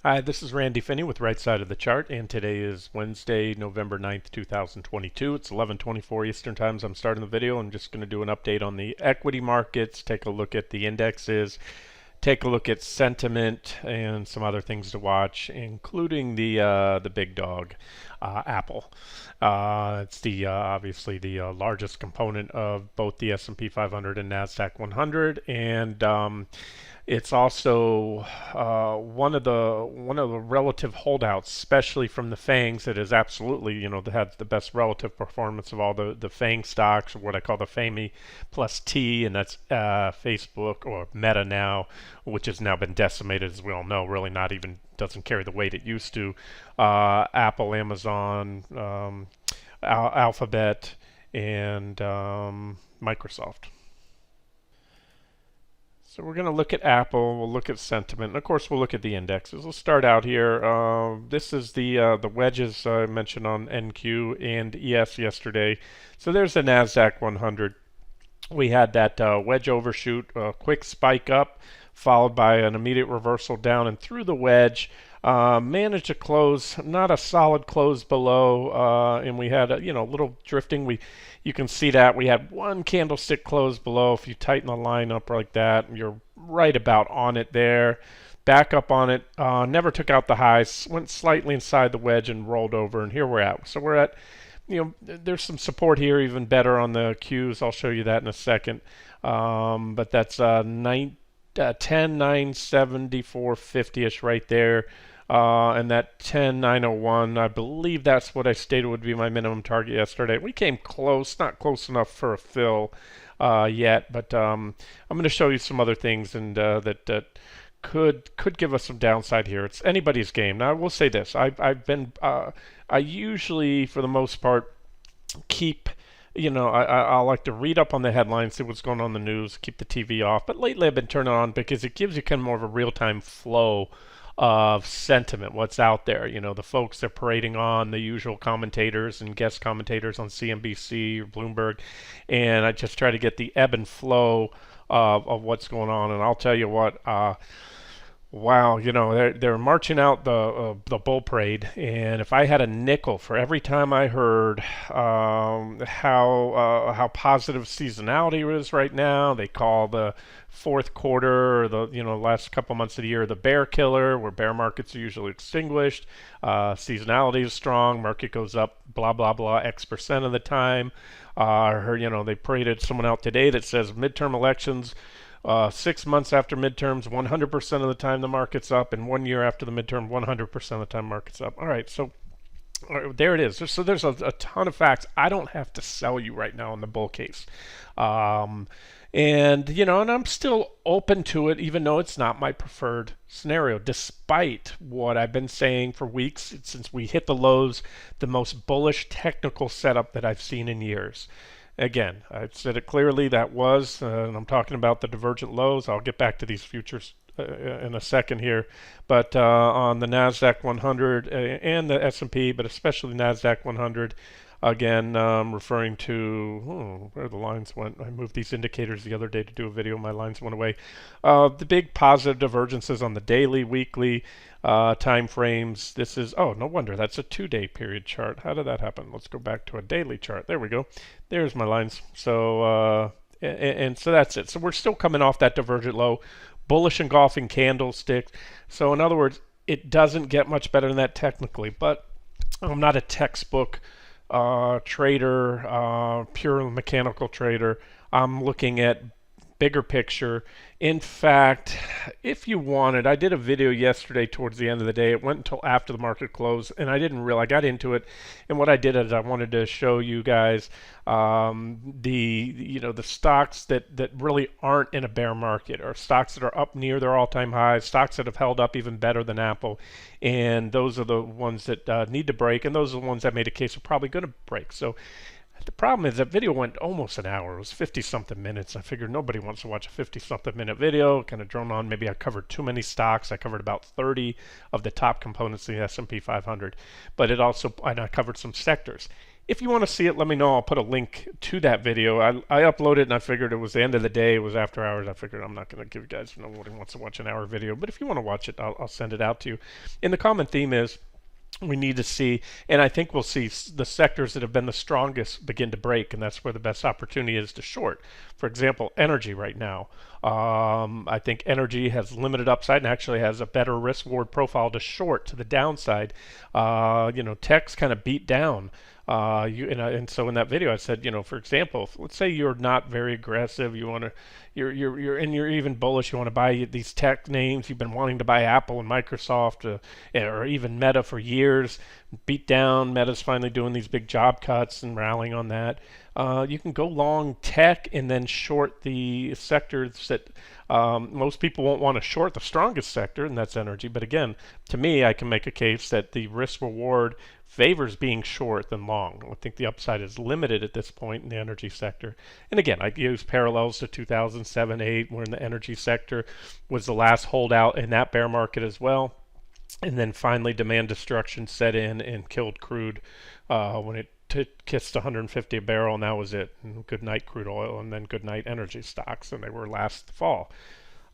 Hi, this is Randy Finney with Right Side of the Chart, and today is Wednesday, November 9th, 2022. It's 11:24 Eastern Time. I'm starting the video. I'm just going to do an update on the equity markets, take a look at the indexes, take a look at sentiment, and some other things to watch, including the big dog, Apple. It's the obviously the largest component of both the S&P 500 and Nasdaq 100, and it's also one of the relative holdouts, especially from the FANGs, that is absolutely, that had the best relative performance of all the FANG stocks, or what I call the FAMI plus T, and that's Facebook, or Meta now, which has now been decimated, as we all know. Really, not even doesn't carry the weight it used to. Apple, Amazon, Alphabet, and Microsoft. So we're going to look at Apple, we'll look at sentiment, and of course we'll look at the indexes. We'll start out here. This is the wedges I mentioned on NQ and ES yesterday. So there's the Nasdaq 100. We had that wedge overshoot, a quick spike up, followed by an immediate reversal down and through the wedge. Managed to close, not a solid close below, and we had a little drifting. You can see that we had one candlestick close below. If you tighten the line up like that, you're right about on it there. Back up on it, never took out the highs, went slightly inside the wedge and rolled over, and here we're at. So we're at, there's some support here, even better on the Qs. I'll show you that in a second. But that's 10, 974, 50-ish right there. And that 10,901, I believe that's what I stated would be my minimum target yesterday. We came close, not close enough for a fill yet, but I'm going to show you some other things and that could give us some downside here. It's anybody's game. Now I will say this: I usually, for the most part, keep. I like to read up on the headlines, see what's going on in the news, keep the TV off. But lately I've been turning on because it gives you kind of more of a real-time flow of sentiment, what's out there. The folks they're parading on, the usual commentators and guest commentators on CNBC or Bloomberg, and I just try to get the ebb and flow of what's going on. And I'll tell you what, wow, they're marching out the bull parade, and if I had a nickel for every time I heard how positive seasonality is right now, they call the fourth quarter or the last couple months of the year the bear killer, where bear markets are usually extinguished. Seasonality is strong, market goes up blah blah blah X% of the time. I heard they paraded someone out today that says midterm elections. 6 months after midterms, 100% of the time the market's up, and 1 year after the midterm, 100% of the time market's up. All right, so there it is. So there's a ton of facts. I don't have to sell you right now in the bull case. And I'm still open to it, even though it's not my preferred scenario, despite what I've been saying for weeks since we hit the lows, the most bullish technical setup that I've seen in years. Again, I've said it clearly, that was, and I'm talking about the divergent lows. I'll get back to these futures in a second here. But on the Nasdaq 100 and the S&P, but especially Nasdaq 100, again, referring to where the lines went. I moved these indicators the other day to do a video. My lines went away. The big positive divergences on the daily, weekly time frames. This is, oh, no wonder. That's a 2-day period chart. How did that happen? Let's go back to a daily chart. There we go. There's my lines. So, and so that's it. So we're still coming off that divergent low. Bullish engulfing candlestick. So in other words, it doesn't get much better than that technically. But I'm not a textbook trader, pure mechanical trader. I'm looking at bigger picture. In fact, if you wanted, I did a video yesterday towards the end of the day. It went until after the market closed, and I got into it, and what I did is I wanted to show you guys the stocks that really aren't in a bear market, or stocks that are up near their all-time highs, stocks that have held up even better than Apple, and those are the ones that need to break, and those are the ones that made a case are probably going to break. So the problem is that video went almost an hour. It was 50-something minutes. I figured nobody wants to watch a 50-something minute video. Kind of drone on. Maybe I covered too many stocks. I covered about 30 of the top components of the S&P 500. But it also, and I covered some sectors. if you want to see it, let me know. I'll put a link to that video. I uploaded and I figured it was the end of the day. It was after hours. I figured I'm not going to give you guys, nobody wants to watch an hour video. But if you want to watch it, I'll send it out to you. And the common theme is we need to see, and I think we'll see the sectors that have been the strongest begin to break, and that's where the best opportunity is to short. For example, energy right now. I think energy has limited upside and actually has a better risk reward profile to short to the downside. Tech's kind of beat down. And so in that video I said, for example, let's say you're not very aggressive, you're even bullish, you want to buy these tech names, you've been wanting to buy Apple and Microsoft, or even Meta for years, beat down. Meta's finally doing these big job cuts and rallying on that. You can go long tech and then short the sectors that most people won't want to short the strongest sector, and that's energy. But again, to me, I can make a case that the risk reward favors being short than long. I think the upside is limited at this point in the energy sector. And again, I use parallels to 2007-8, when the energy sector was the last holdout in that bear market as well. And then finally demand destruction set in and killed crude when it kissed 150 a barrel, and that was it. And good night crude oil, and then good night energy stocks, and they were last fall.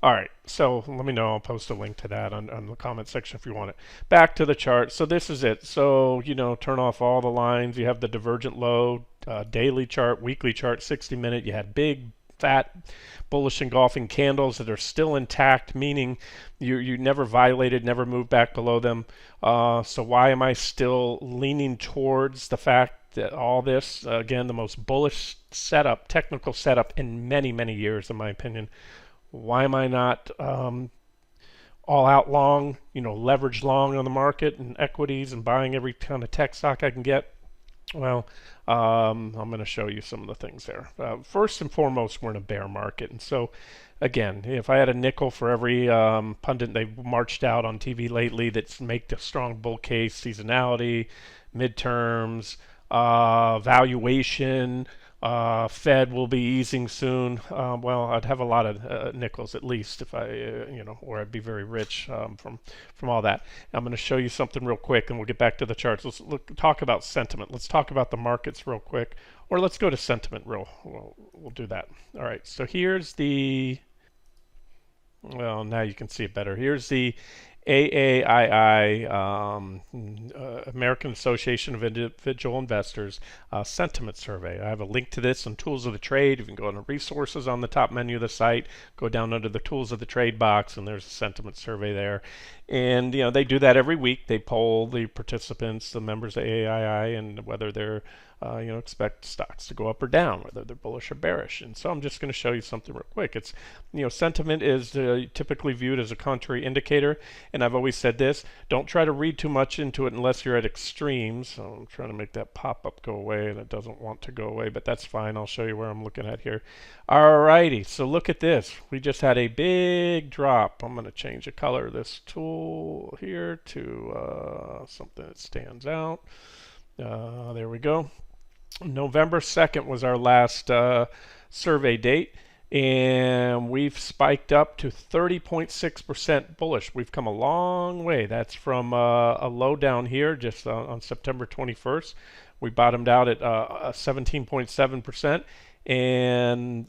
All right, so let me know. I'll post a link to that on the comment section if you want it. Back to the chart. So this is it. So, turn off all the lines. You have the divergent low, daily chart, weekly chart, 60-minute. You had big, fat, bullish engulfing candles that are still intact, meaning you never violated, never moved back below them. So why am I still leaning towards the fact that all this, again, the most bullish setup, technical setup in many, many years, in my opinion? Why am I not all out long, leverage long on the market and equities and buying every kind of tech stock I can get? Well, I'm going to show you some of the things there. First and foremost, we're in a bear market. And so, again, if I had a nickel for every pundit they've marched out on TV lately that's make a strong bull case, seasonality, midterms, valuation, Fed will be easing soon. Well, I'd have a lot of nickels at least if I, or I'd be very rich from all that. I'm going to show you something real quick, and we'll get back to the charts. Let's talk about sentiment. Let's talk about the markets real quick, or let's go to sentiment we'll do that. All right. So here's the. Well, now you can see it better. Here's the AAII, American Association of Individual Investors, sentiment survey. I have a link to this on Tools of the Trade. You can go into resources on the top menu of the site, go down under the Tools of the Trade box, and there's a sentiment survey there. And they do that every week. They poll the participants, the members of AAII, and whether they're expect stocks to go up or down, whether they're bullish or bearish. And so I'm just going to show you something real quick. It's, sentiment is typically viewed as a contrary indicator. And I've always said this, don't try to read too much into it unless you're at extremes. So I'm trying to make that pop-up go away, and it doesn't want to go away, but that's fine. I'll show you where I'm looking at here. Alrighty, so look at this. We just had a big drop. I'm going to change the color of this tool here to something that stands out. There we go. November 2nd was our last survey date, and we've spiked up to 30.6% bullish. We've come a long way. That's from a low down here just on September 21st. We bottomed out at 17.7%, and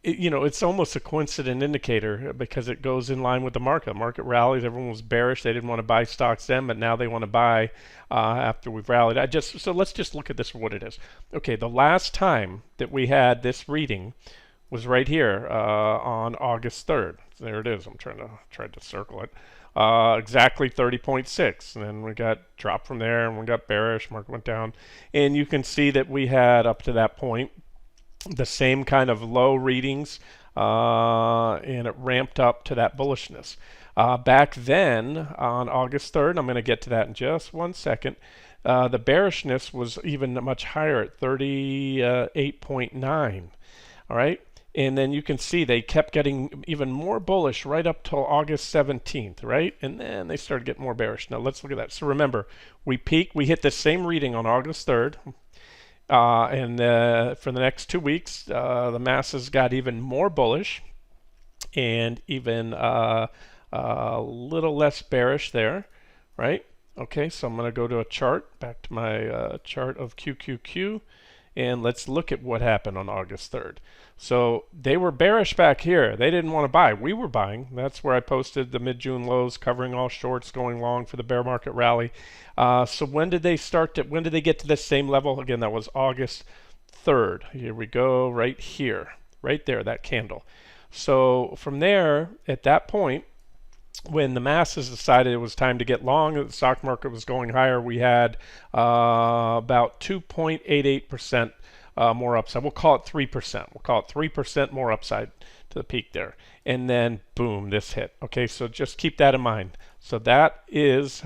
it's almost a coincident indicator because it goes in line with the market. The market rallies. Everyone was bearish. They didn't want to buy stocks then, but now they want to buy after we've rallied. So let's just look at this for what it is. Okay, the last time that we had this reading was right here on August 3rd. There it is. I'm trying to circle it. Exactly 30.6, and then we got dropped from there, and we got bearish. Market went down, and you can see that we had up to that point the same kind of low readings, and it ramped up to that bullishness. Back then, on August 3rd, I'm going to get to that in just one second, the bearishness was even much higher at 38.9. All right? And then you can see they kept getting even more bullish right up till August 17th, right? And then they started getting more bearish. Now, let's look at that. So remember, we peaked, we hit the same reading on August 3rd. And for the next 2 weeks, the masses got even more bullish and even a little less bearish there, right? Okay, so I'm going to go to a chart, back to my chart of QQQ, and let's look at what happened on August 3rd. So they were bearish back here. They didn't want to buy. We were buying. That's where I posted the mid-June lows, covering all shorts, going long for the bear market rally. So when did they start to, when did they get to this same level? Again, that was August 3rd. Here we go, right here, right there, that candle. So from there, at that point, when the masses decided it was time to get long, the stock market was going higher, we had about 2.88% more upside. We'll call it 3%. We'll call it 3% more upside to the peak there. And then, boom, this hit. Okay, so just keep that in mind. So that is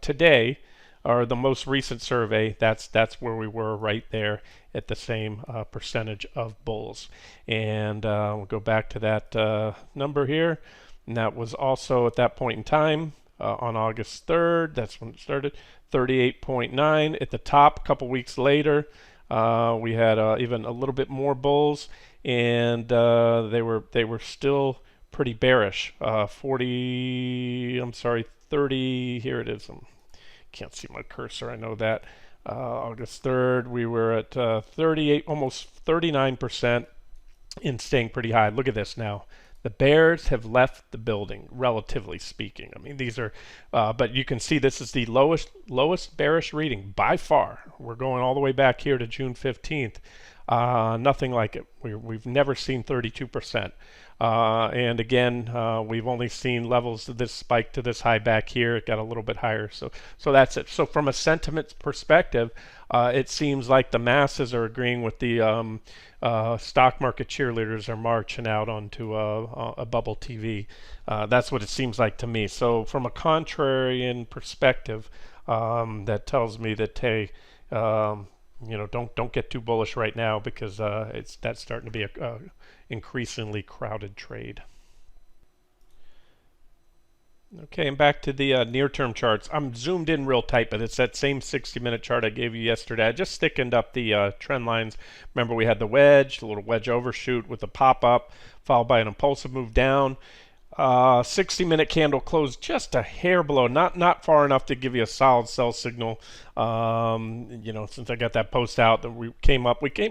today, or the most recent survey. That's where we were, right there at the same percentage of bulls. And we'll go back to that number here. And that was also at that point in time on August 3rd. That's when it started. 38.9 at the top. A couple weeks later, we had even a little bit more bulls, and they were still pretty bearish. 30. Here it is. Can't see my cursor. I know that. August 3rd, we were at 38, almost 39%, and staying pretty high. Look at this now. The bears have left the building, relatively speaking. I mean, these are, but you can see this is the lowest bearish reading by far. We're going all the way back here to June 15th. Nothing like it. We've never seen 32%. And again, we've only seen levels of this spike to this high back here. It got a little bit higher. So that's it. So from a sentiment perspective, it seems like the masses are agreeing with the stock market cheerleaders are marching out onto a bubble TV. That's what it seems like to me. So from a contrarian perspective, that tells me that, hey, don't get too bullish right now, because that's starting to be a increasingly crowded trade. Okay, and back to the near-term charts. I'm zoomed in real tight, but it's that same 60-minute chart I gave you yesterday. I just thickened up the trend lines. Remember, we had the wedge, the little wedge overshoot with the pop-up, followed by an impulsive move down. 60-minute candle closed just a hair below, not far enough to give you a solid sell signal. Since I got that post out, that we came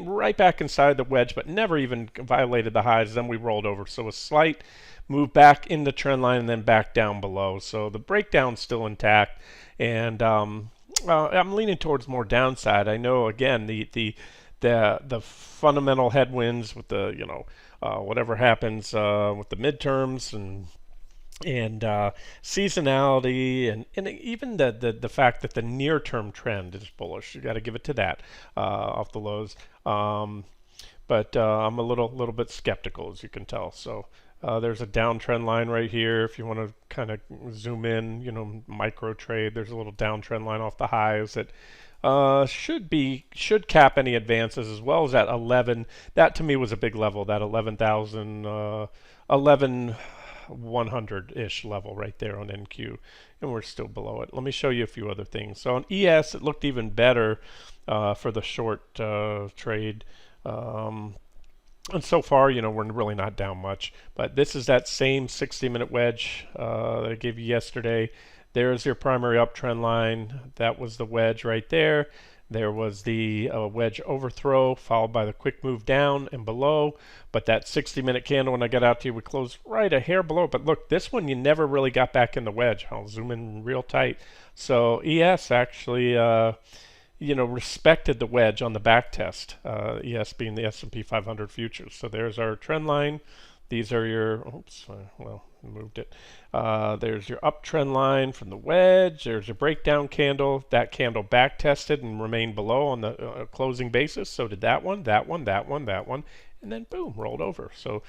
right back inside the wedge, but never even violated the highs. Then we rolled over. So a slight move back in the trend line and then back down below. So the breakdown's still intact, and I'm leaning towards more downside. I know, again, the fundamental headwinds with the whatever happens with the midterms and seasonality, and even the fact that the near-term trend is bullish. You got to give it to that off the lows. But I'm a little bit skeptical, as you can tell. So there's a downtrend line right here. If you want to kind of zoom in, micro trade, there's a little downtrend line off the highs that should cap any advances, as well as that 11. That to me was a big level, that 11,100-ish level right there on NQ, and we're still below it. Let me show you a few other things. So on ES, it looked even better for the short trade. And so far, we're really not down much. But this is that same 60-minute wedge that I gave you yesterday. There's your primary uptrend line. That was the wedge right there. There was the wedge overthrow, followed by the quick move down and below. But that 60-minute candle, when I got out to you, we closed right a hair below. But look, this one, you never really got back in the wedge. I'll zoom in real tight. So ES actually respected the wedge on the back test, ES being the S&P 500 futures. So there's our trend line. These are your, moved it. There's your uptrend line from the wedge. There's your breakdown candle. That candle back tested and remained below on the closing basis. So did that one, and then boom, rolled over. So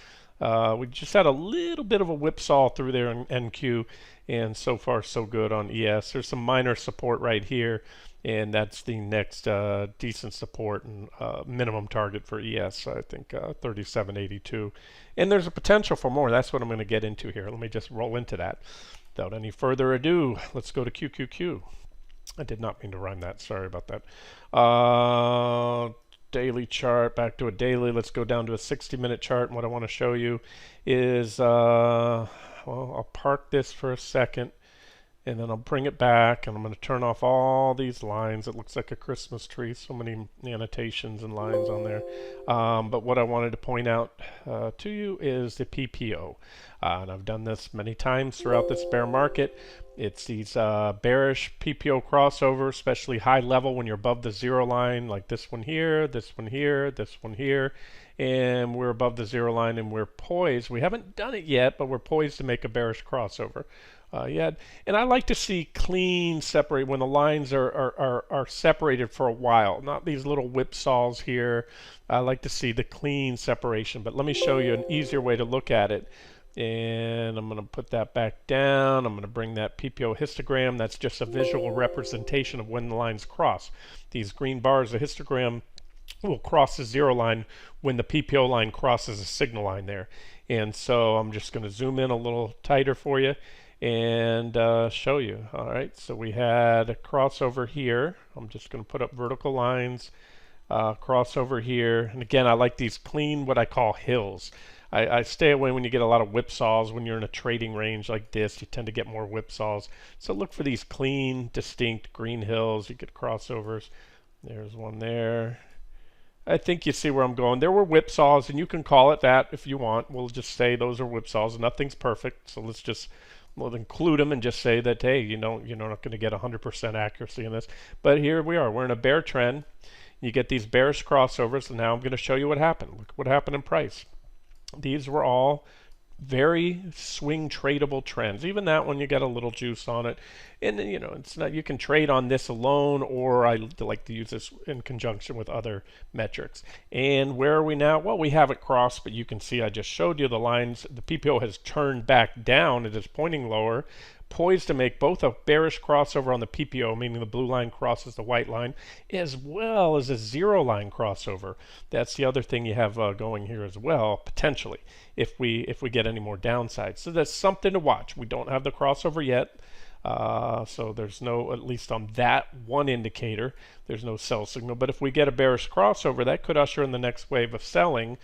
we just had a little bit of a whipsaw through there in NQ, and so far so good on ES. There's some minor support right here, and that's the next decent support and minimum target for ES, I think 37.82. And there's a potential for more. That's what I'm going to get into here. Let me just roll into that. Without any further ado, let's go to QQQ. I did not mean to rhyme that. Sorry about that. Daily chart, back to a daily. Let's go down to a 60-minute chart. And what I want to show you is, I'll park this for a second. and then I'll bring it back, and I'm going to turn off all these lines. It looks like a Christmas tree, so many annotations and lines on there. But what I wanted to point out to you is the PPO. And I've done this many times throughout this bear market. It's these bearish PPO crossovers, especially high level when you're above the zero line, like this one here, this one here, this one here. And we're above the zero line, and we're poised. We haven't done it yet, but we're poised to make a bearish crossover. And I like to see clean separate when the lines are separated for a while, not these little whipsaws here. I like to see the clean separation. But let me show you an easier way to look at it. And I'm going to put that back down. I'm going to bring that PPO histogram. That's just a visual representation of when the lines cross. These green bars, the histogram will cross the zero line when the PPO line crosses a signal line there. And so I'm just going to zoom in a little tighter for you and show you. All right, so we had a crossover here. I'm just going to put up vertical lines, crossover here. And again, I like these clean, what I call hills. I stay away when you get a lot of whipsaws. When you're in a trading range like this, you tend to get more whipsaws. So look for these clean, distinct green hills. You get crossovers. There's one there. I think you see where I'm going. There were whipsaws, and you can call it that if you want. We'll just say those are whipsaws. Nothing's perfect, so we'll include them and just say that, hey, you're not going to get 100% accuracy in this. But here we are. We're in a bear trend. You get these bearish crossovers, and now I'm going to show you what happened. Look what happened in price. These were all very swing tradable trends. Even that one, you got a little juice on it. And it's not, you can trade on this alone, or I like to use this in conjunction with other metrics. And where are we now? Well, we have it crossed, but you can see I just showed you the lines. The PPO has turned back down. It is pointing lower, poised to make both a bearish crossover on the PPO, meaning the blue line crosses the white line, as well as a zero line crossover. That's the other thing you have going here as well, potentially, if we get any more downsides. So that's something to watch. We don't have the crossover yet. So there's no, at least on that one indicator, there's no sell signal. But if we get a bearish crossover, that could usher in the next wave of selling.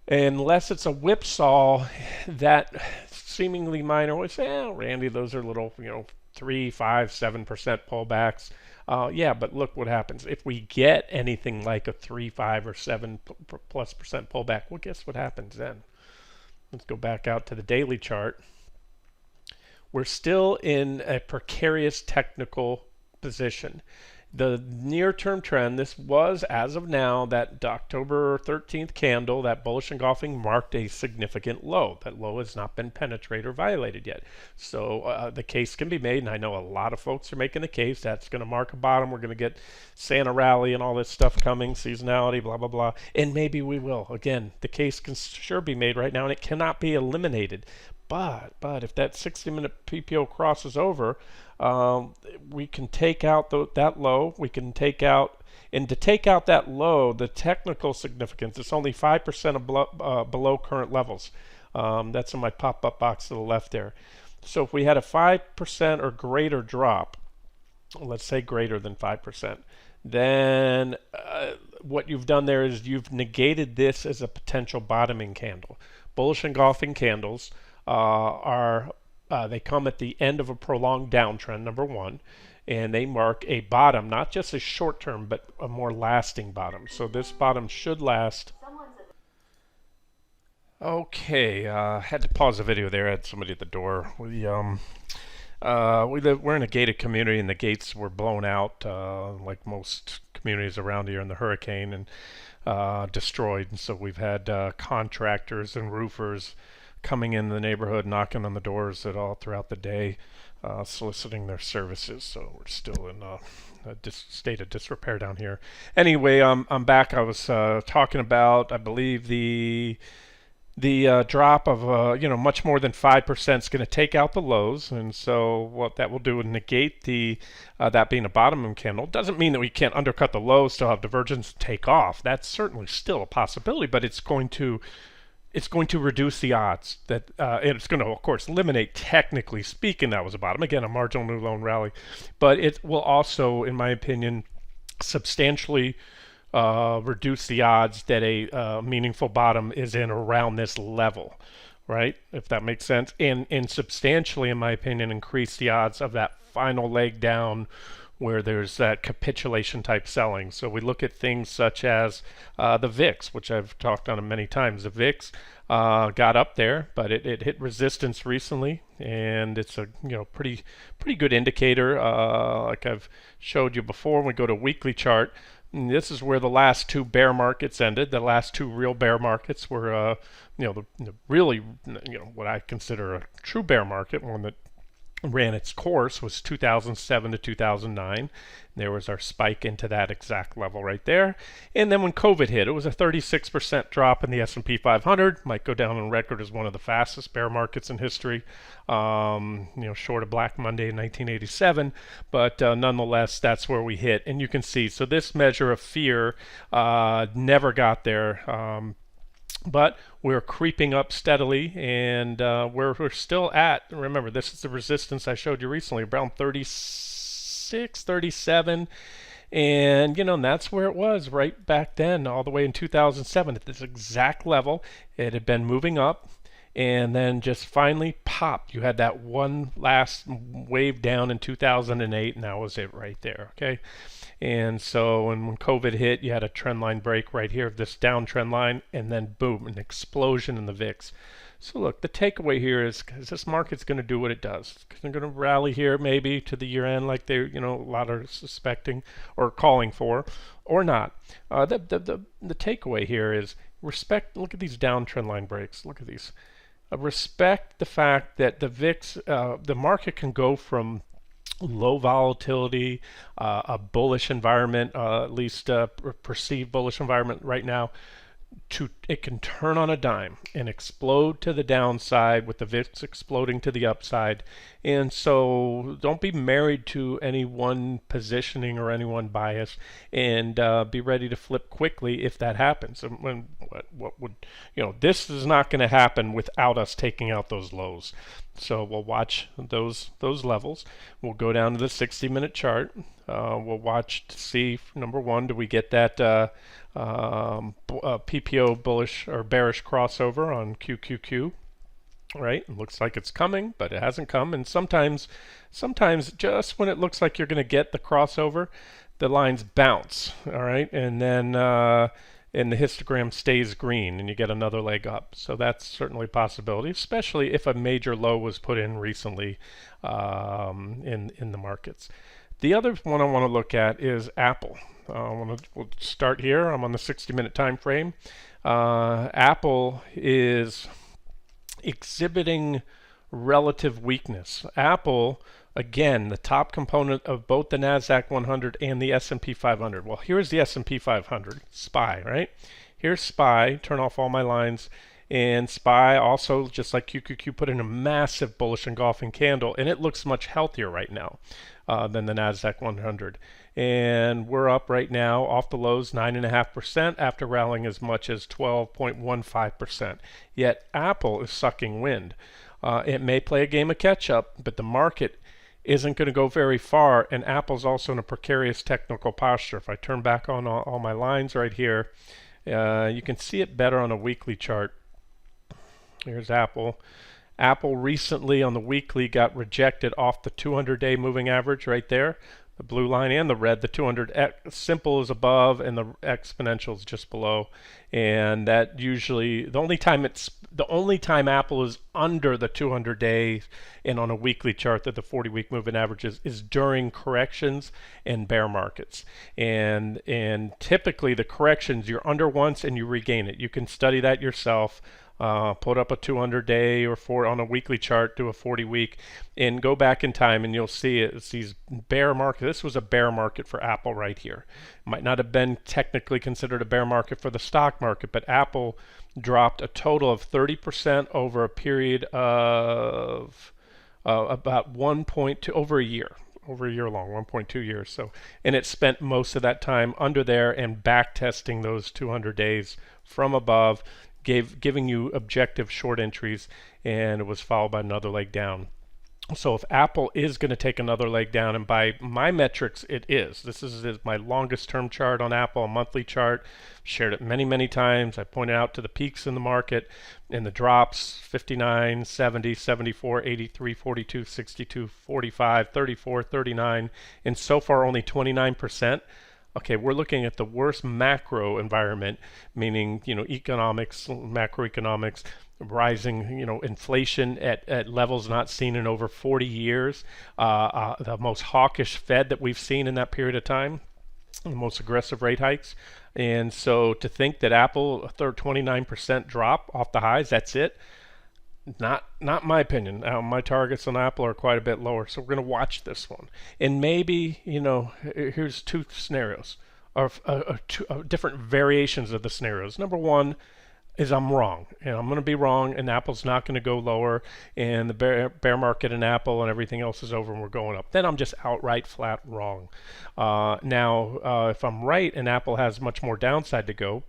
Unless it's a whipsaw that seemingly minor, we say, oh, Randy, those are little, 3, 5, 7% pullbacks. Yeah, but look what happens. If we get anything like a 3, 5, or 7 plus percent pullback, well, guess what happens then? Let's go back out to the daily chart. We're still in a precarious technical position. The near-term trend, this was, as of now, that October 13th candle, that bullish engulfing, marked a significant low. That low has not been penetrated or violated yet. So the case can be made, and I know a lot of folks are making the case that's going to mark a bottom. We're going to get Santa rally and all this stuff coming, seasonality, blah, blah, blah. And maybe we will. Again, the case can sure be made right now, and it cannot be eliminated. But if that 60-minute PPO crosses over, we can take out that low. We can take out, and to take out that low, the technical significance, it's only 5% below current levels. That's in my pop-up box to the left there. So if we had a 5% or greater drop, let's say greater than 5%, then what you've done there is you've negated this as a potential bottoming candle. Bullish engulfing candles they come at the end of a prolonged downtrend, number one, and they mark a bottom, not just a short term, but a more lasting bottom. So this bottom should last. Okay, had to pause the video there. I had somebody at the door. We're in a gated community, and the gates were blown out, like most communities around here in the hurricane, and destroyed. And so we've had contractors and roofers coming in the neighborhood, knocking on the doors all throughout the day, soliciting their services. So we're still in a state of disrepair down here. Anyway, I'm back. I was talking about, I believe, the drop of much more than 5% is going to take out the lows, and so what that will do is negate that being a bottoming candle. Doesn't mean that we can't undercut the lows, still have divergence, take off. That's certainly still a possibility, but it's going to reduce the odds that, and it's going to, of course, eliminate, technically speaking, that was a bottom. Again, a marginal new loan rally. But it will also, in my opinion, substantially reduce the odds that a meaningful bottom is in around this level. right? If that makes sense, and substantially, in my opinion, increase the odds of that final leg down where there's that capitulation type selling. So we look at things such as the VIX, which I've talked on many times. The VIX got up there, but it hit resistance recently, and it's a pretty good indicator. Like I've showed you before, when we go to weekly chart, this is where the last two bear markets ended. The last two real bear markets were, the really, what I consider a true bear market, one that ran its course, was 2007 to 2009. There was our spike into that exact level right there. And then when COVID hit, it was a 36% drop in the S&P 500. Might go down on record as one of the fastest bear markets in history, short of Black Monday in 1987. But nonetheless, that's where we hit. And you can see, so this measure of fear never got there. But we're creeping up steadily, and we're still at, remember, this is the resistance I showed you recently, around 36, 37, and and that's where it was right back then, all the way in 2007 at this exact level. It had been moving up, and then just finally popped. You had that one last wave down in 2008, and that was it right there, okay? And so when COVID hit, you had a trend line break right here of this downtrend line, and then boom, an explosion in the VIX. So look, the takeaway here is this market's going to do what it does. They're going to rally here maybe to the year end, like they, a lot are suspecting or calling for, or not. The takeaway here is respect. Look at these downtrend line breaks. Look at these. Respect the fact that the VIX, the market can go from low volatility, a bullish environment, at least perceived bullish environment right now, it can turn on a dime and explode to the downside, with the VIX exploding to the upside. And so don't be married to any one positioning or any one bias, and be ready to flip quickly if that happens. And what would, this is not going to happen without us taking out those lows. So we'll watch those levels. We'll go down to the 60-minute chart. We'll watch to see, number one, do we get that PPO bullish or bearish crossover on QQQ? Right, it looks like it's coming, but it hasn't come. And sometimes just when it looks like you're going to get the crossover, the lines bounce. All right, and then and the histogram stays green, and you get another leg up. So that's certainly a possibility, especially if a major low was put in recently in the markets. The other one I want to look at is Apple. We'll start here. I'm on the 60-minute time frame. Apple is exhibiting relative weakness. Apple, again, the top component of both the NASDAQ 100 and the S&P 500. Well, here's the S&P 500, SPY, right? Here's SPY, turn off all my lines, and SPY also, just like QQQ, put in a massive bullish engulfing candle, and it looks much healthier right now than the NASDAQ 100. And we're up right now off the lows 9.5% after rallying as much as 12.15%. Yet Apple is sucking wind. It may play a game of catch up, but the market isn't going to go very far, and Apple's also in a precarious technical posture. If I turn back on all my lines right here, you can see it better on a weekly chart. Here's Apple. Apple recently on the weekly got rejected off the 200-day moving average right there. The blue line and the red, the 200 simple is above and the exponential is just below. And that usually, the only time Apple is under the 200-day and on a weekly chart that the 40-week moving averages is during corrections and bear markets. And typically the corrections, you're under once and you regain it. You can study that yourself. Put up a 200-day or on a weekly chart, do a 40-week, and go back in time, and you'll see it's these bear market. This was a bear market for Apple right here. Might not have been technically considered a bear market for the stock market, but Apple dropped a total of 30% over a period of about 1.2 over a year long, 1.2 years. So, and it spent most of that time under there and back testing those 200 days from above, giving you objective short entries, and it was followed by another leg down. So if Apple is going to take another leg down, and by my metrics, it is. This is my longest term chart on Apple, a monthly chart. Shared it many, many times. I pointed out to the peaks in the market and the drops: 59, 70, 74, 83, 42, 62, 45, 34, 39, and so far only 29%. Okay, we're looking at the worst macro environment, meaning, economics, macroeconomics, rising, inflation at levels not seen in over 40 years, the most hawkish Fed that we've seen in that period of time, the most aggressive rate hikes. And so to think that Apple, a third 29% drop off the highs, that's it. Not my opinion. My targets on Apple are quite a bit lower, so we're going to watch this one. And maybe, here's two scenarios, or two different variations of the scenarios. Number one is I'm wrong, and I'm going to be wrong, and Apple's not going to go lower, and the bear market in Apple and everything else is over, and we're going up. Then I'm just outright flat wrong. Now, if I'm right and Apple has much more downside to go,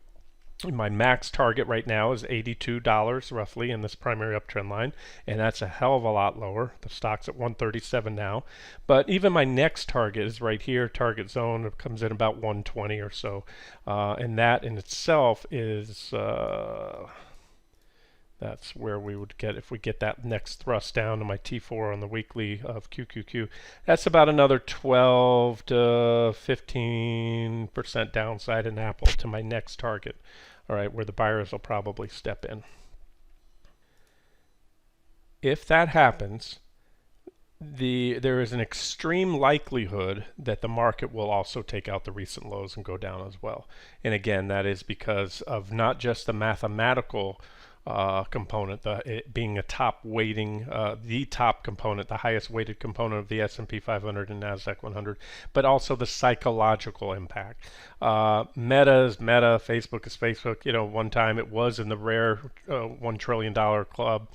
my max target right now is $82 roughly in this primary uptrend line, and that's a hell of a lot lower. The stock's at 137 now, but even my next target is right here, target zone. It comes in about 120 or so, and that in itself is that's where we would get, if we get that next thrust down to my T4 on the weekly of QQQ. That's about another 12 to 15% downside in Apple to my next target. All right, where the buyers will probably step in. If that happens, there is an extreme likelihood that the market will also take out the recent lows and go down as well. And again, that is because of not just the mathematical component, it being a top weighting, the top component, the highest weighted component of the S&P 500 and NASDAQ 100, but also the psychological impact. Meta is Meta, Facebook is Facebook. One time it was in the rare $1 trillion club.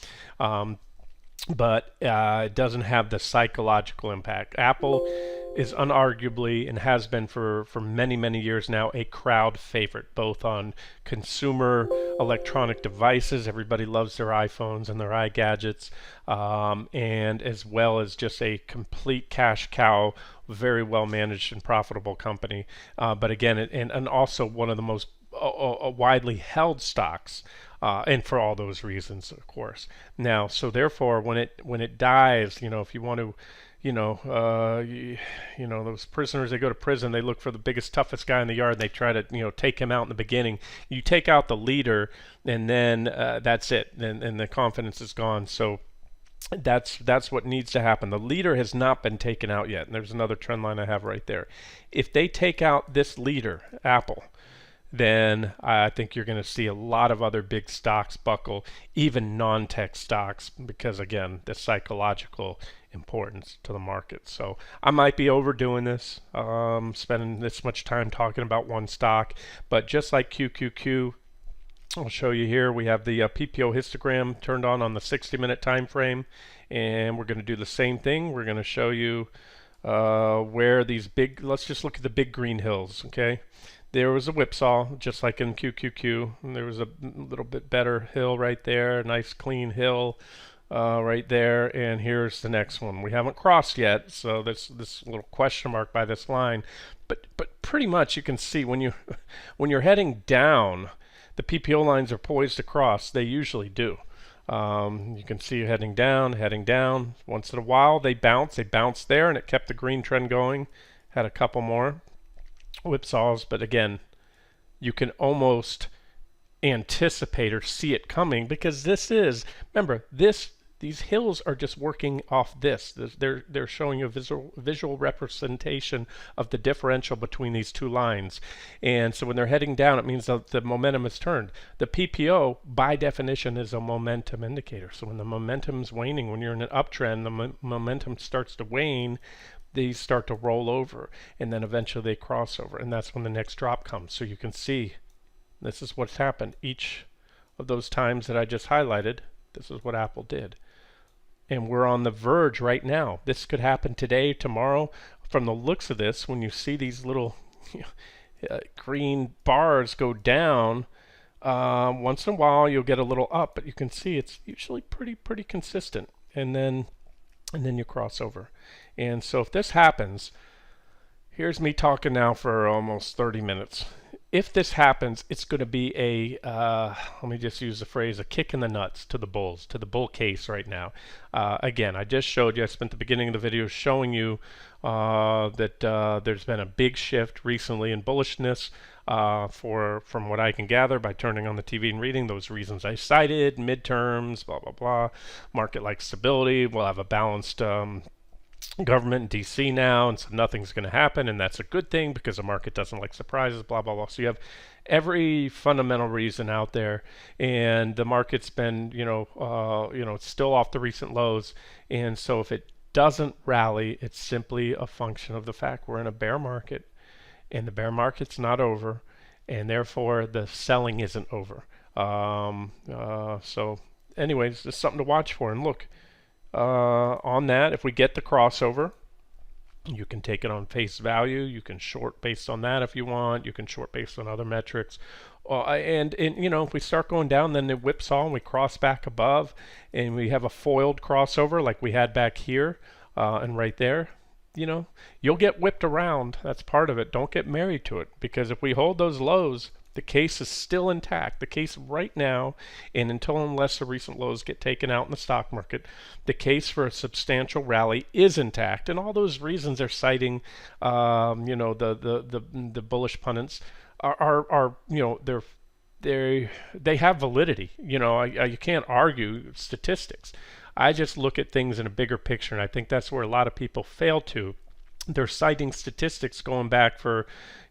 But it doesn't have the psychological impact. Apple is unarguably, and has been for many, many years now, a crowd favorite, both on consumer electronic devices. Everybody loves their iPhones and their iGadgets, and as well as just a complete cash cow, very well managed and profitable company. But again, and also one of the most widely held stocks. And for all those reasons, of course. Now, so therefore, when it dies, if you want to, those prisoners, they go to prison, they look for the biggest, toughest guy in the yard, and they try to, take him out in the beginning. You take out the leader, and then that's it, and the confidence is gone. So that's what needs to happen. The leader has not been taken out yet, and there's another trend line I have right there. If they take out this leader, Apple, then I think you're going to see a lot of other big stocks buckle, even non-tech stocks, because again, the psychological importance to the market. So I might be overdoing this, spending this much time talking about one stock, but just like QQQ, I'll show you here, we have the PPO histogram turned on the 60-minute time frame, and we're going to do the same thing. We're going to show you where these big, let's just look at the big green hills, okay? There was a whipsaw, just like in QQQ. And there was a little bit better hill right there, a nice clean hill right there. And here's the next one. We haven't crossed yet, so there's this little question mark by this line. But pretty much you can see when you're heading down, the PPO lines are poised to cross. They usually do. You can see heading down. Once in a while they bounce. They bounced there, and it kept the green trend going. Had a couple more whipsaws, but again, you can almost anticipate or see it coming, because remember, these hills are just working off this. They're showing you a visual representation of the differential between these two lines. And so when they're heading down, it means that the momentum is turned. The PPO, by definition, is a momentum indicator. So when the momentum is waning, when you're in an uptrend, the momentum starts to wane, these start to roll over, and then eventually they cross over, and that's when the next drop comes. So you can see this is what's happened. Each of those times that I just highlighted, this is what Apple did. And we're on the verge right now. This could happen today, tomorrow. From the looks of this, when you see these little green bars go down, once in a while you'll get a little up, but you can see it's usually pretty consistent. And then and then you cross over. And so if this happens, here's me talking now for almost 30 minutes. If this happens, it's going to be let me just use the phrase, a kick in the nuts to the bulls, to the bull case right now. Again, I just showed you, I spent the beginning of the video showing you that there's been a big shift recently in bullishness from what I can gather by turning on the TV and reading those reasons I cited, midterms, blah, blah, blah, market like stability, we'll have a balanced government in DC now, and so nothing's going to happen, and that's a good thing because the market doesn't like surprises, blah blah blah. So you have every fundamental reason out there, and the market's been, it's still off the recent lows, and so if it doesn't rally, it's simply a function of the fact we're in a bear market, and the bear market's not over, and therefore the selling isn't over. So, anyways, just something to watch for, and look. On that, if we get the crossover, you can take it on face value. You can short based on that if you want. You can short based on other metrics. And if we start going down, then it whipsaw and we cross back above, and we have a foiled crossover like we had back here and right there. You'll get whipped around. That's part of it. Don't get married to it, because if we hold those lows, the case is still intact. The case right now, and unless the recent lows get taken out in the stock market, the case for a substantial rally is intact. And all those reasons they're citing, the bullish pundits are they have validity. You can't argue statistics. I just look at things in a bigger picture, and I think that's where a lot of people fail to. They're citing statistics going back for,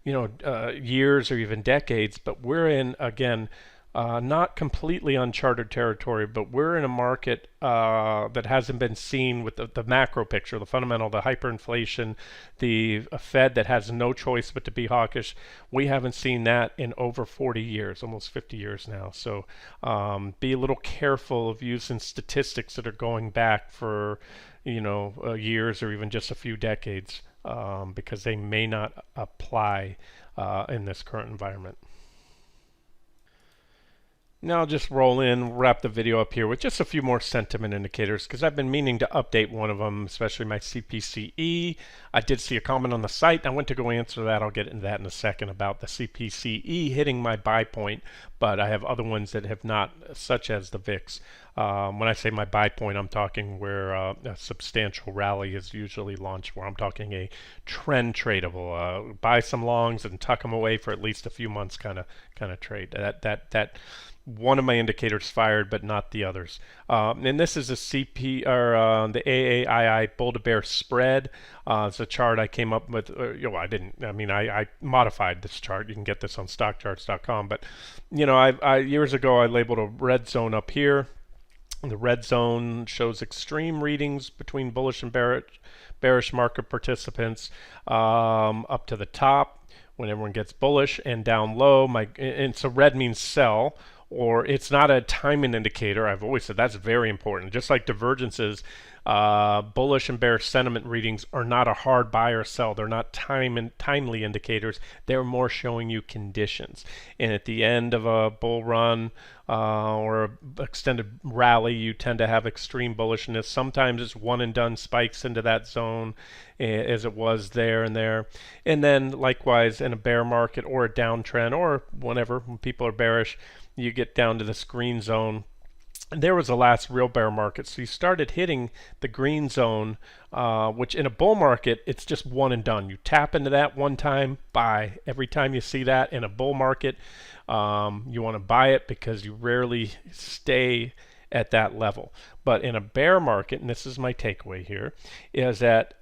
years or even decades, but we're in, again, not completely uncharted territory, but we're in a market that hasn't been seen with the macro picture, the fundamental, the hyperinflation, the Fed that has no choice but to be hawkish. We haven't seen that in over 40 years, almost 50 years now. So be a little careful of using statistics that are going back for years or even just a few decades, because they may not apply in this current environment. Now I'll just roll in, wrap the video up here with just a few more sentiment indicators, because I've been meaning to update one of them, especially my CPCE. I did see a comment on the site. I went to go answer that. I'll get into that in a second about the CPCE hitting my buy point, but I have other ones that have not, such as the VIX. When I say my buy point, I'm talking where a substantial rally is usually launched, where I'm talking a trend tradable, buy some longs and tuck them away for at least a few months kind of trade. That one of my indicators fired, but not the others. And this is a the AAII bull to bear spread. It's a chart I came up with. I modified this chart. You can get this on stockcharts.com. But years ago I labeled a red zone up here. The red zone shows extreme readings between bullish and bearish market participants up to the top when everyone gets bullish, and down low. And so red means sell, or it's not a timing indicator. I've always said that's very important. Just like divergences, bullish and bearish sentiment readings are not a hard buy or sell. They're not timely indicators. They're more showing you conditions. And at the end of a bull run or an extended rally, you tend to have extreme bullishness. Sometimes it's one and done spikes into that zone, as it was there and there. And then likewise in a bear market or a downtrend, or whenever when people are bearish, you get down to this green zone. There was the last real bear market, so you started hitting the green zone, which in a bull market, it's just one and done. You tap into that one time, buy. Every time you see that in a bull market, you want to buy it because you rarely stay at that level. But in a bear market, and this is my takeaway here, is that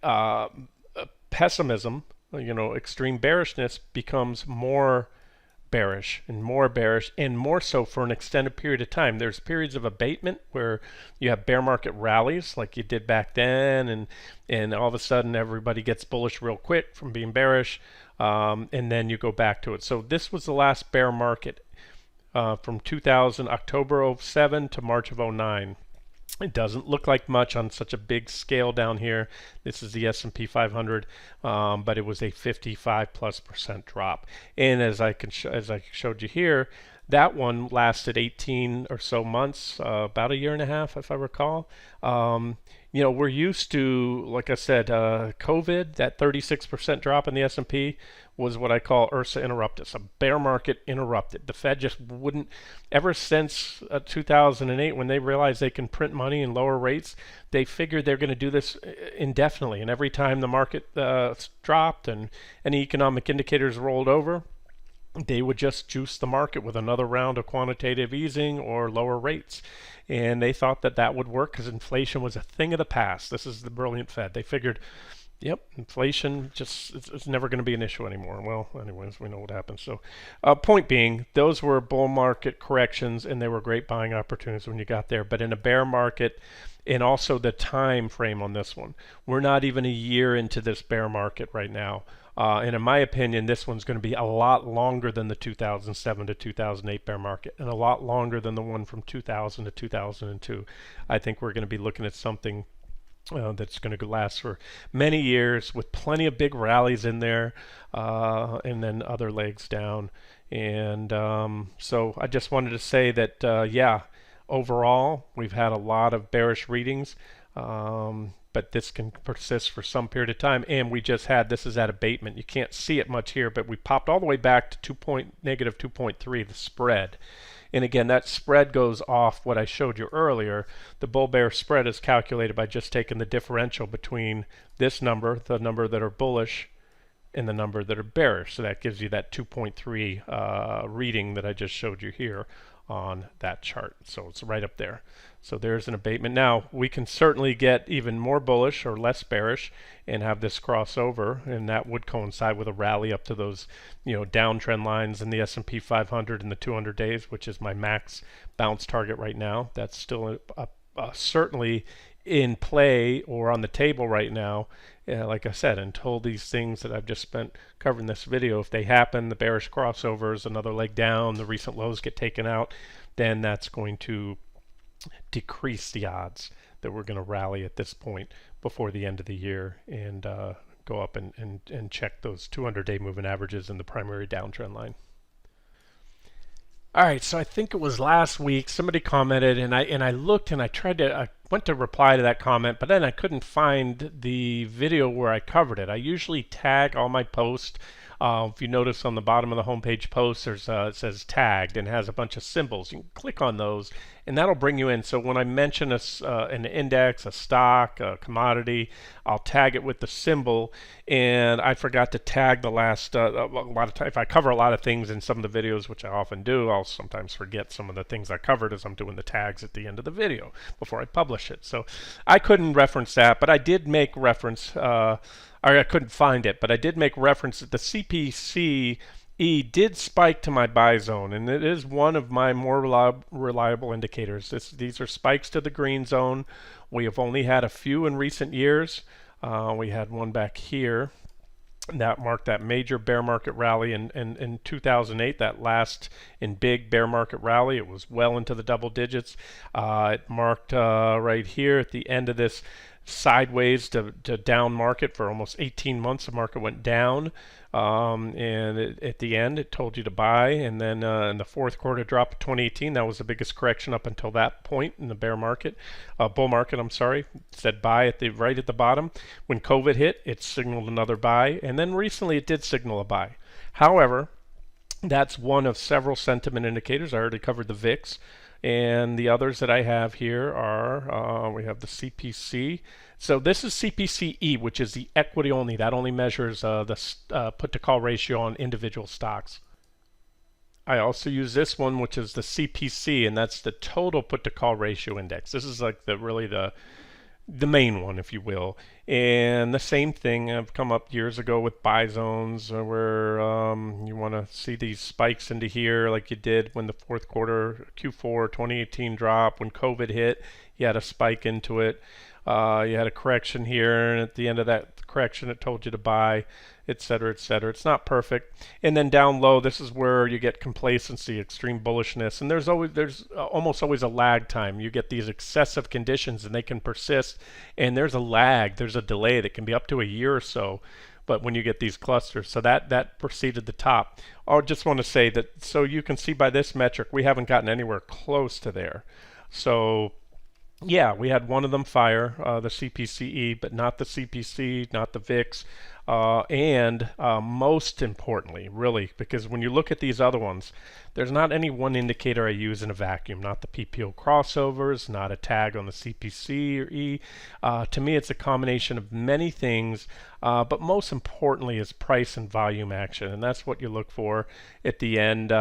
pessimism, extreme bearishness becomes more bearish, and more so for an extended period of time. There's periods of abatement where you have bear market rallies like you did back then, and all of a sudden everybody gets bullish real quick from being bearish, and then you go back to it. So this was the last bear market from October 07 to March of 09. It doesn't look like much on such a big scale down here. This is the S&P 500, but it was a 55+% drop. And as I showed you here, that one lasted 18 or so months, about a year and a half, if I recall. we're used to, like I said, COVID, that 36% drop in the S&P was what I call Ursa interruptus, a bear market interrupted. The Fed just wouldn't, ever since 2008, when they realized they can print money and lower rates, they figured they're going to do this indefinitely. And every time the market dropped and any economic indicators rolled over, they would just juice the market with another round of quantitative easing or lower rates. And they thought that that would work because inflation was a thing of the past. This is the brilliant Fed. They figured, yep, inflation just it's never going to be an issue anymore. Well, anyways, we know what happens. So, point being, those were bull market corrections, and they were great buying opportunities when you got there. But in a bear market, and also the time frame on this one, we're not even a year into this bear market right now. And in my opinion, this one's going to be a lot longer than the 2007 to 2008 bear market, and a lot longer than the one from 2000 to 2002. I think we're going to be looking at something that's going to last for many years with plenty of big rallies in there, and then other legs down. And so I just wanted to say that, yeah, overall, we've had a lot of bearish readings. But this can persist for some period of time, and we just had, this is at abatement. You can't see it much here, but we popped all the way back to negative 2.3, the spread. And again, that spread goes off what I showed you earlier. The bull-bear spread is calculated by just taking the differential between this number, the number that are bullish, and the number that are bearish. So that gives you that 2.3 reading that I just showed you here on that chart. So it's right up there. So there's an abatement. Now we can certainly get even more bullish or less bearish and have this crossover, and that would coincide with a rally up to those, downtrend lines in the S&P 500 and the 200 days, which is my max bounce target right now. That's still certainly in play or on the table right now. Like I said, until these things that I've just spent covering this video, if they happen, the bearish crossovers, another leg down, the recent lows get taken out, then that's going to decrease the odds that we're going to rally at this point before the end of the year and go up and check those 200-day moving averages in the primary downtrend line. All right, so I think it was last week somebody commented, and I looked and I went to reply to that comment, but then I couldn't find the video where I covered it. I usually tag all my posts. If you notice on the bottom of the homepage post, there's it says tagged and has a bunch of symbols. You can click on those, and that'll bring you in. So when I mention an index, a stock, a commodity, I'll tag it with the symbol. And I forgot to tag the last a lot of time. If I cover a lot of things in some of the videos, which I often do, I'll sometimes forget some of the things I covered as I'm doing the tags at the end of the video before I publish it. So I couldn't reference that, but I did make reference. I couldn't find it, but I did make reference that the CPC did spike to my buy zone, and it is one of my more reliable indicators. These are spikes to the green zone. We have only had a few in recent years. We had one back here that marked that major bear market rally in 2008, that last in big bear market rally. It was well into the double digits. It marked right here at the end of this sideways to down market for almost 18 months. The market went down, and at the end it told you to buy, and then in the fourth quarter drop of 2018, that was the biggest correction up until that point in the bear market, bull market, I'm sorry. It said buy right at the bottom. When COVID hit, it signaled another buy, and then recently it did signal a buy. However, that's one of several sentiment indicators. I already covered the VIX. And the others that I have here are, we have the CPC. So this is CPCE, which is the equity only. That only measures the put to call ratio on individual stocks. I also use this one, which is the CPC, and that's the total put to call ratio index. This is like really the main one, if you will. And the same thing, I've come up years ago with buy zones where you want to see these spikes into here like you did when the fourth quarter Q4 2018 drop. When COVID hit, you had a spike into it. You had a correction here, and at the end of that correction it told you to buy, etc., etc. It's not perfect. And then down low, this is where you get complacency, extreme bullishness, and there's almost always a lag time. You get these excessive conditions and they can persist, and there's a lag, there's a delay that can be up to a year or so. But when you get these clusters, so that preceded the top. I just want to say that, so you can see by this metric, we haven't gotten anywhere close to there. So Yeah, we had one of them fire, the CPCE, but not the CPC, not the VIX, and most importantly, really, because when you look at these other ones, there's not any one indicator I use in a vacuum, not the PPO crossovers, not a tag on the CPC or E. To me, it's a combination of many things, but most importantly is price and volume action, and that's what you look for at the end.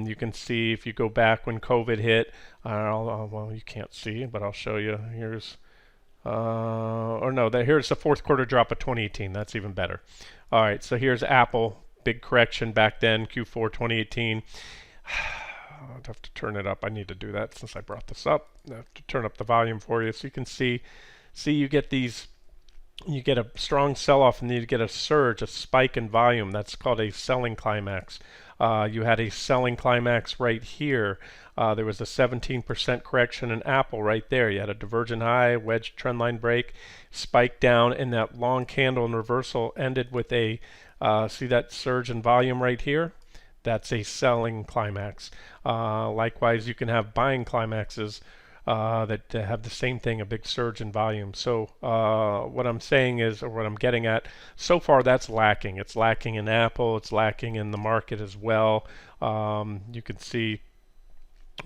You can see if you go back when COVID hit, well, you can't see, but I'll show you. Here's, or no, here's the fourth quarter drop of 2018. That's even better. All right, so here's Apple, big correction back then, Q4 2018. I'd have to turn it up. I need to do that since I brought this up. I have to turn up the volume for you so you can see. See, you get these. You get a strong sell-off and then you get a surge, a spike in volume. That's called a selling climax. You had a selling climax right here. There was a 17% correction in Apple right there. You had a divergent high, wedge trendline break, spike down, and that long candle and reversal ended with a, see that surge in volume right here? That's a selling climax. Likewise, you can have buying climaxes that have the same thing, a big surge in volume. So what I'm saying is, or what I'm getting at, so far that's lacking. It's lacking in Apple. It's lacking in the market as well. You can see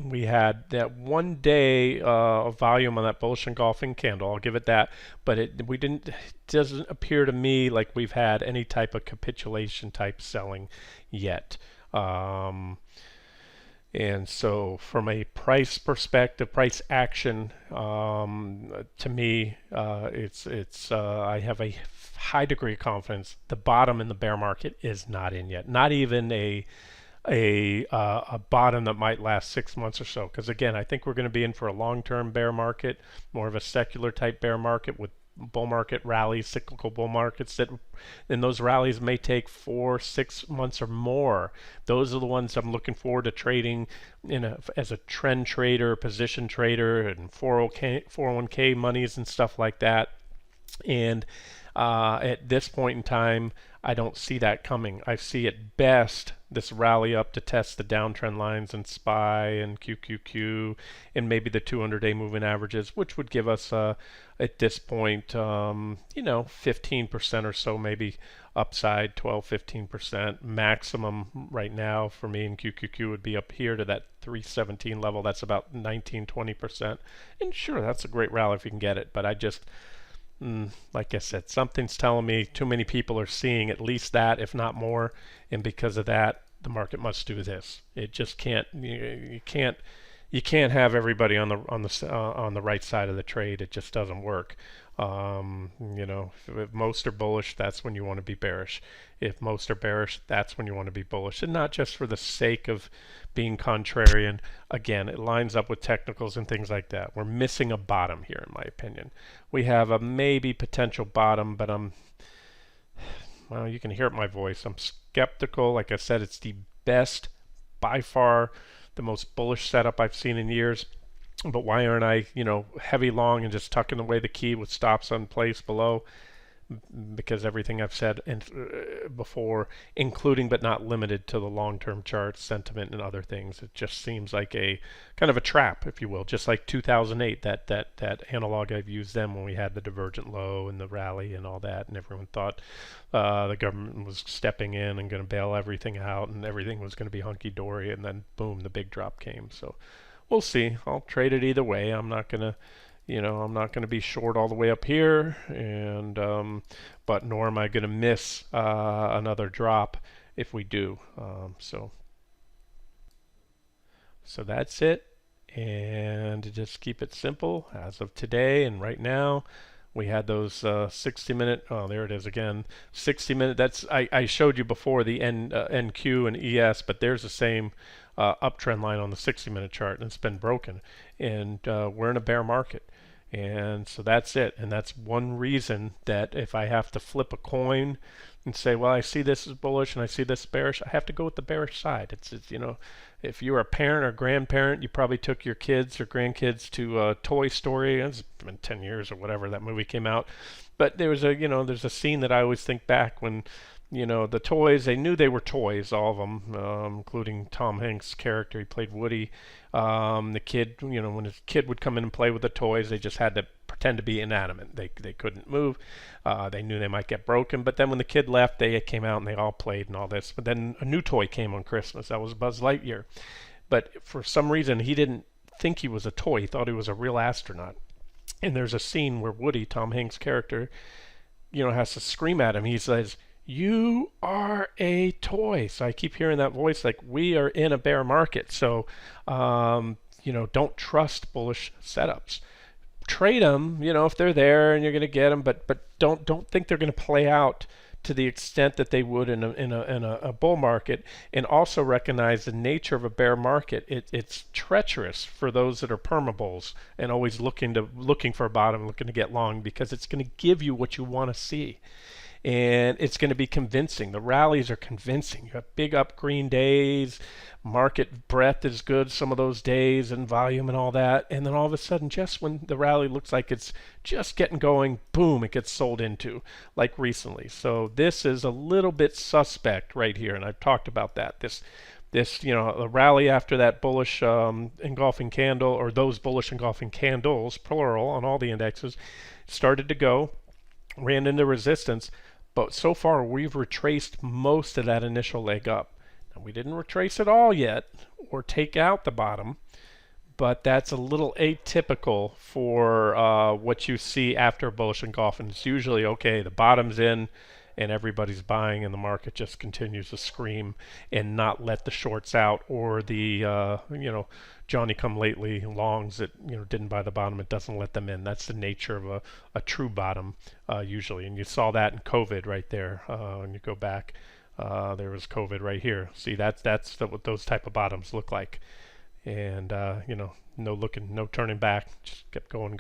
we had that one day of volume on that bullish engulfing candle. I'll give it that, but we didn't. It doesn't appear to me like we've had any type of capitulation type selling yet. And so, from a price perspective, price action, to me, I have a high degree of confidence. The bottom in the bear market is not in yet. Not even a bottom that might last 6 months or so. Because again, I think we're going to be in for a long-term bear market, more of a secular type bear market with bull market rallies, cyclical bull markets that, and those rallies may take 4 6 months or more. Those are the ones I'm looking forward to trading as a trend trader, position trader, and 401k monies and stuff like that. And at this point in time, I don't see that coming. I see at best this rally up to test the downtrend lines in SPY and QQQ and maybe the 200-day moving averages, which would give us at this point, 15% or so, maybe upside, 12-15%. Maximum right now for me in QQQ would be up here to that 317 level. That's about 19-20%. And sure, that's a great rally if you can get it, but I just like I said, something's telling me too many people are seeing at least that, if not more, and because of that, the market must do this. It just can't. You can't have everybody on the right side of the trade. It just doesn't work. If most are bullish, that's when you want to be bearish. If most are bearish, that's when you want to be bullish, and not just for the sake of being contrarian. Again, it lines up with technicals and things like that. We're missing a bottom here, in my opinion. We have a maybe potential bottom, but well, you can hear it in my voice. I'm skeptical. Like I said, it's the best, by far, the most bullish setup I've seen in years. But why aren't I, heavy long and just tucking away the key with stops on place below? Because everything I've said before, including but not limited to the long-term charts, sentiment, and other things, it just seems like a kind of a trap, if you will, just like 2008, that analog I've used then when we had the divergent low and the rally and all that, and everyone thought the government was stepping in and going to bail everything out and everything was going to be hunky-dory, and then boom, the big drop came. So we'll see. I'll trade it either way. I'm not going to be short all the way up here, and but nor am I going to miss another drop if we do. So that's it, and to just keep it simple, as of today and right now, we had those 60-minute. Oh, there it is again. 60-minute. That's I showed you before the NQ and ES, but there's the same uptrend line on the 60-minute chart, and it's been broken, and we're in a bear market. And so that's it. And that's one reason that if I have to flip a coin and say, well, I see this as bullish and I see this bearish, I have to go with the bearish side. It's if you were a parent or grandparent, you probably took your kids or grandkids to Toy Story. It's been 10 years or whatever that movie came out. But there's a scene that I always think back when The toys, they knew they were toys, all of them, including Tom Hanks' character. He played Woody. The kid, when his kid would come in and play with the toys, they just had to pretend to be inanimate. They couldn't move. They knew they might get broken. But then when the kid left, they came out and they all played and all this. But then a new toy came on Christmas. That was Buzz Lightyear. But for some reason, he didn't think he was a toy. He thought he was a real astronaut. And there's a scene where Woody, Tom Hanks' character, has to scream at him. He says, "You are a toy." So I keep hearing that voice like we are in a bear market. So, don't trust bullish setups. Trade them, if they're there and you're going to get them, but don't think they're going to play out to the extent that they would in a bull market, and also recognize the nature of a bear market. It's treacherous for those that are permabulls and always looking for a bottom, looking to get long, because it's going to give you what you want to see. And it's going to be convincing. The rallies are convincing. You have big up green days, market breadth is good some of those days, and volume and all that. And then all of a sudden, just when the rally looks like it's just getting going, boom, it gets sold into, like recently. So this is a little bit suspect right here, and I've talked about that. This the rally after that bullish engulfing candle, or those bullish engulfing candles, plural, on all the indexes, started to go, ran into resistance, but so far we've retraced most of that initial leg up. Now, we didn't retrace it all yet or take out the bottom, but that's a little atypical for what you see after a bullish engulfing. It's usually, okay, the bottom's in and everybody's buying, and the market just continues to scream and not let the shorts out, or the Johnny come lately longs that didn't buy the bottom. It doesn't let them in. That's the nature of a true bottom usually, and you saw that in COVID right there. When you go back, there was COVID right here. See, that's what those type of bottoms look like, and no turning back. Just kept going.